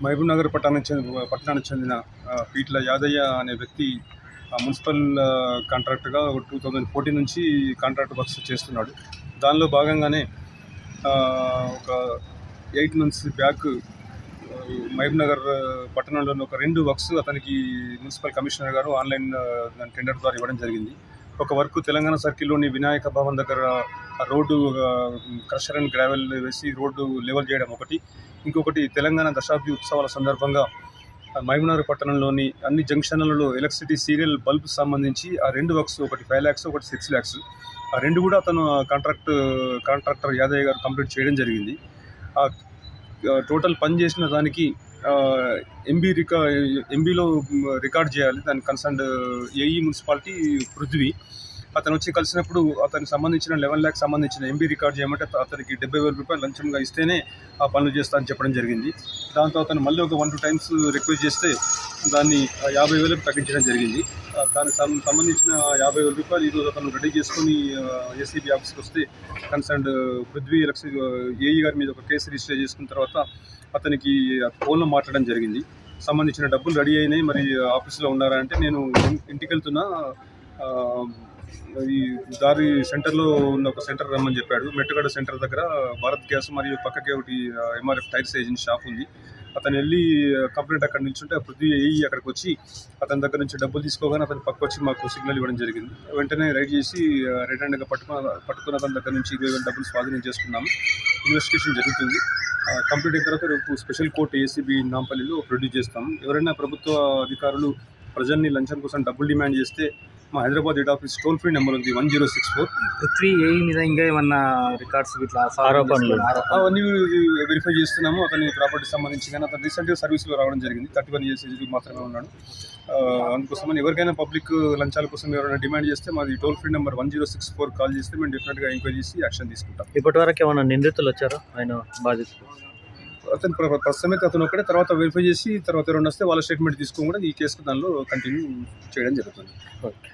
మహబూబ్నగర్ పట్టణానికి చెందిన పీట్ల యాదయ్య అనే వ్యక్తి మున్సిపల్ కాంట్రాక్ట్గా 2014 నుంచి కాంట్రాక్ట్ వర్క్స్ చేస్తున్నాడు. దానిలో భాగంగానే ఒక 8 months బ్యాక్ మహబూబ్నగర్ పట్టణంలోని ఒక 2 వర్క్స్ అతనికి మున్సిపల్ కమిషనర్ గారు ఆన్లైన్ టెండర్ ద్వారా ఇవ్వడం జరిగింది. ఒక వర్క్ తెలంగాణ సర్కిల్లోని వినాయక భవన్ దగ్గర రోడ్డు క్రషర్ అండ్ గ్రావెల్ వేసి రోడ్డు లెవెల్ చేయడం ఒకటి, ఇంకొకటి తెలంగాణ దశాబ్ది ఉత్సవాల సందర్భంగా మహబూబ్నగర్ పట్టణంలోని అన్ని జంక్షన్లలో ఎలక్ట్రిసిటీ సీరియల్ బల్బ్ సంబంధించి ఆ 2 వర్క్స్, ఒకటి 5 lakhs, ఒకటి 6 lakhs, ఆ 2 కూడా అతను కాంట్రాక్టర్ యాదయ్య గారు కంప్లీట్ చేయడం జరిగింది. టోటల్ పని చేసిన దానికి ఎంబీలో రికార్డ్ చేయాలి. దానికి కన్సర్న్డ్ ఏఈ మున్సిపాలిటీ పృథ్వీ అతను వచ్చి కలిసినప్పుడు అతనికి సంబంధించిన 11 lakhs సంబంధించిన ఎంబీ రికార్డ్ చేయమంటే అతనికి 70,000 రూపాయలు లంచంగా ఇస్తేనే ఆ పనులు చేస్తా అని చెప్పడం జరిగింది. దాంతో అతను మళ్ళీ ఒక 1-2 times రిక్వెస్ట్ చేస్తే దాన్ని 50,000 తగ్గించడం జరిగింది. దానికి సంబంధించిన 50,000 రూపాయలు ఈరోజు అతను రెడీ చేసుకుని ఏసీబీ ఆఫీస్కి వస్తే కన్సర్న్డ్ పృథ్వీ ఏఈ గారి మీద ఒక కేసు రిజిస్టర్ చేసుకున్న తర్వాత అతనికి ఫోన్లో మాట్లాడడం జరిగింది. సంబంధించిన డబ్బులు రెడీ అయినాయి, మరి ఆఫీస్లో ఉన్నారా అంటే నేను ఇంటికి వెళ్తున్నా, ఈ దారి సెంటర్లో ఉన్న ఒక సెంటర్ రమ్మని చెప్పాడు. మెట్టుగడ్డ సెంటర్ దగ్గర భారత్ గ్యాస్ మరియు పక్కకే ఒకటి ఎంఆర్ఎఫ్ టైర్స్ ఏజెన్సీ షాప్ ఉంది. అతను వెళ్ళి కంప్లైంట్ అక్కడ నిల్చుంటే పృథ్వీ ఏఈ అక్కడికి వచ్చి అతని దగ్గర నుంచి డబ్బులు తీసుకోగానే అతను పక్క వచ్చి మాకు సిగ్నల్ ఇవ్వడం జరిగింది. వెంటనే రైడ్ చేసి రెడ్ హ్యాండ్గా పట్టుకున్న అతని దగ్గర నుంచి 20,000 డబ్బులు స్వాధీనం చేసుకున్నాము. ఇన్వెస్టిగేషన్ జరుగుతుంది. కంప్లీట్ అయిన తర్వాత రేపు స్పెషల్ కోర్టు ఏసీబీ నాంపల్లిలో ప్రొడ్యూస్ చేస్తాం. ఎవరైనా ప్రభుత్వ అధికారులు ప్రజల్ని లంచం కోసం డబ్బులు డిమాండ్ చేస్తే మా Hyderabad head office toll free number ఉంది 1064. పృథ్వీ ఏఈ మీద ఇంకా ఏమన్నా రికార్డ్స్ ఇట్లా ఆరోపణలు అవన్నీ వెరిఫై చేస్తున్నాము. అతని ప్రాపర్టీ సంబంధించి కానీ అతను రీసెంట్గా సర్వీస్లో రావడం జరిగింది. 31 years మాత్రమే ఉన్నాడు. అందుకోసమని ఎవరికైనా పబ్లిక్ లంచాల కోసం ఎవరైనా డిమాండ్ చేస్తే మాది టోల్ ఫ్రీ నెంబర్ 1064 కాల్ చేస్తే మేము డెఫినెట్గా ఎంక్వైరీ చేసి యాక్షన్ తీసుకుంటాం. ఇప్పటి వరకు ఏమైనా నిందితులు వచ్చారా ఆయన బాధితులు? అతను ప్రస్తుతమైతే అతను ఒకటే, తర్వాత వెరిఫై చేసి తర్వాత ఎవరైనా వస్తే వాళ్ళ స్టేట్మెంట్ తీసుకొని కూడా ఈ కేసుకు దానిలో కంటిన్యూ చేయడం జరుగుతుంది. ఓకే.